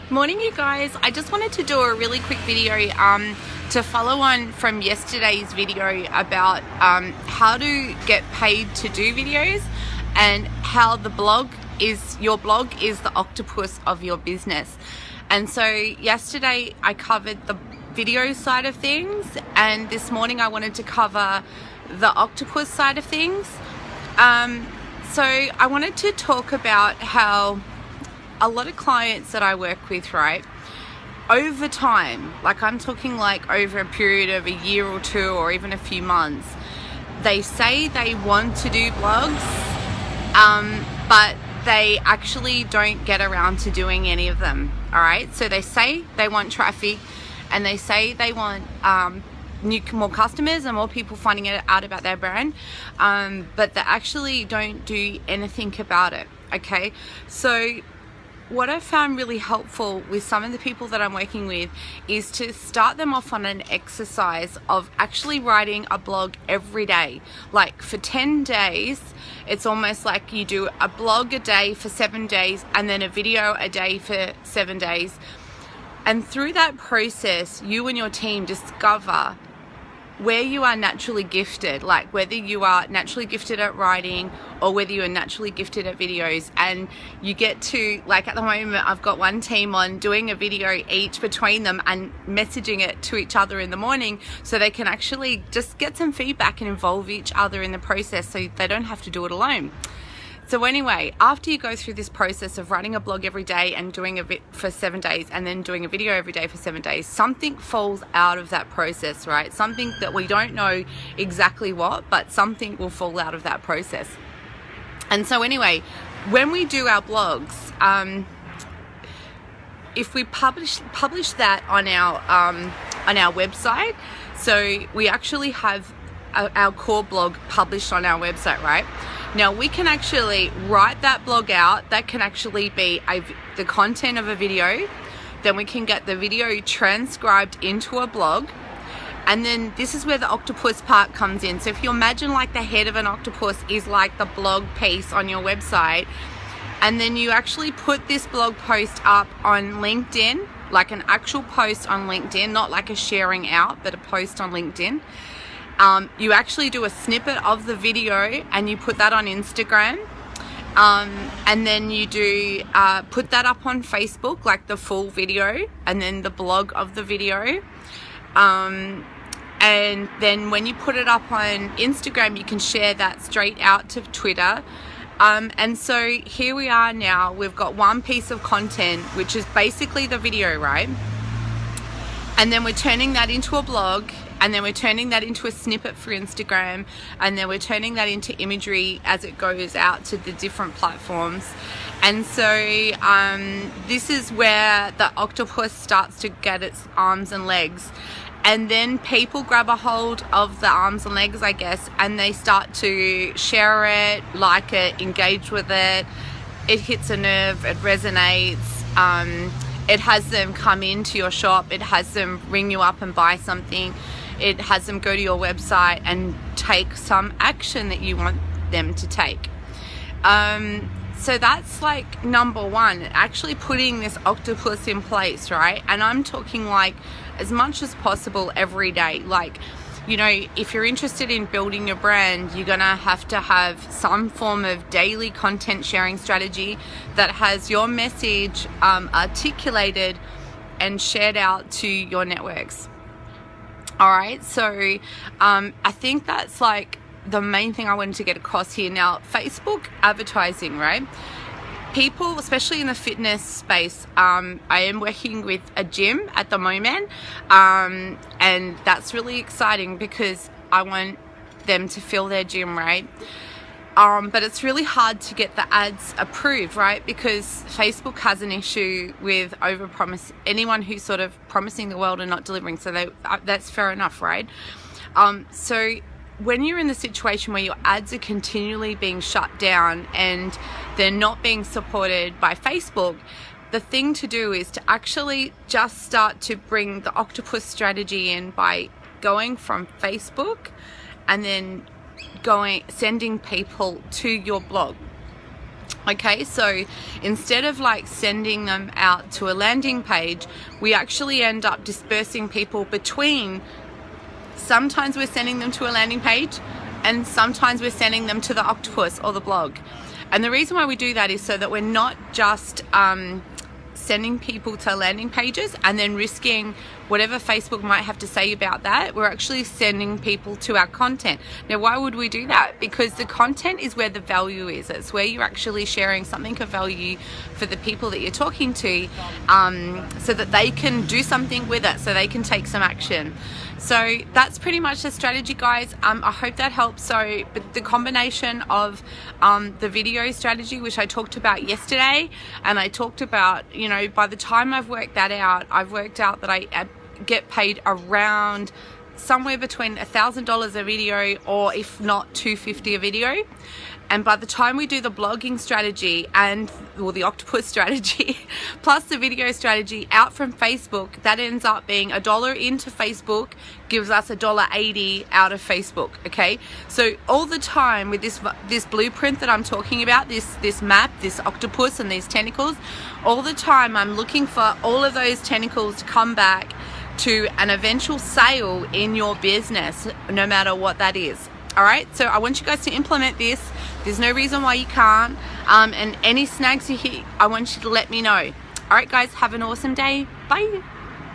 Morning, you guys. I just wanted to do a really quick video to follow on from yesterday's video about how to get paid to do videos and how your blog is the octopus of your business. And so yesterday I covered the video side of things, and this morning I wanted to cover the octopus side of things. So I wanted to talk about how a lot of clients that I work with, right, over time, like I'm talking like over a period of a year or two or even a few months, they say they want to do blogs, but they actually don't get around to doing any of them. All right, so they say they want traffic and they say they want more customers and more people finding out about their brand, but they actually don't do anything about it. Okay, so what I found really helpful with some of the people that I'm working with is to start them off on an exercise of actually writing a blog every day. Like for 10 days, it's almost like you do a blog a day for 7 days and then a video a day for 7 days. And through that process, you and your team discover where you are naturally gifted, like whether you are naturally gifted at writing or whether you are naturally gifted at videos. And you get to, like at the moment, I've got one team on doing a video each between them and messaging it to each other in the morning so they can actually just get some feedback and involve each other in the process so they don't have to do it alone. So anyway, after you go through this process of writing a blog every day and doing it for 7 days and then doing a video every day for 7 days, something falls out of that process, right? Something that we don't know exactly what, but something will fall out of that process. And so anyway, when we do our blogs, if we publish that on our website, so we actually have our core blog published on our website, right? Now we can actually write that blog out. That can actually be the content of a video. Then we can get the video transcribed into a blog. And then this is where the octopus part comes in. So if you imagine like the head of an octopus is like the blog piece on your website, and then you actually put this blog post up on LinkedIn, like an actual post on LinkedIn, not like a sharing out, but a post on LinkedIn. You actually do a snippet of the video and you put that on Instagram, and then you do put that up on Facebook, like the full video, and then the blog of the video, and then when you put it up on Instagram, you can share that straight out to Twitter. And so here we are now. We've got one piece of content, which is basically the video, right? And then we're turning that into a blog, and then we're turning that into a snippet for Instagram, and then we're turning that into imagery as it goes out to the different platforms. And so this is where the octopus starts to get its arms and legs. And then people grab a hold of the arms and legs, I guess, and they start to share it, like it, engage with it. It hits a nerve, it resonates. It has them come into your shop. It has them ring you up and buy something. It has them go to your website and take some action that you want them to take. So that's like number one, actually putting this octopus in place, right? And I'm talking like as much as possible every day. Like, you know, if you're interested in building your brand, you're gonna have to have some form of daily content sharing strategy that has your message articulated and shared out to your networks. All right, so I think that's like the main thing I wanted to get across here. Now, Facebook advertising, right? People, especially in the fitness space, I am working with a gym at the moment, and that's really exciting because I want them to fill their gym, right? But it's really hard to get the ads approved, right? Because Facebook has an issue with overpromise. Anyone who's sort of promising the world and not delivering, so that's fair enough, right? So when you're in the situation where your ads are continually being shut down and they're not being supported by Facebook, the thing to do is to actually just start to bring the octopus strategy in by going from Facebook and then sending people to your blog. Okay, so instead of like sending them out to a landing page, we actually end up dispersing people between, sometimes we're sending them to a landing page and sometimes we're sending them to the Octopus or the blog. And the reason why we do that is so that we're not just sending people to landing pages and then risking whatever Facebook might have to say about that. We're actually sending people to our content. Now, why would we do that? Because the content is where the value is. It's where you're actually sharing something of value for the people that you're talking to, so that they can do something with it, so they can take some action. So that's pretty much the strategy, guys. I hope that helps. So but the combination of the video strategy, which I talked about yesterday, and I talked about, you know, by the time I've worked that out, I've worked out that I get paid around somewhere between $1,000 a video, or if not $250 a video. And by the time we do the blogging strategy and, or the Octopus strategy, plus the video strategy out from Facebook, that ends up being $1 into Facebook, gives us $1.80 out of Facebook, okay? So all the time with this blueprint that I'm talking about, this map, this octopus and these tentacles, all the time I'm looking for all of those tentacles to come back to an eventual sale in your business, no matter what that is. All right, so I want you guys to implement this. There's no reason why you can't. And any snags you hit, I want you to let me know. All right, guys, have an awesome day. Bye.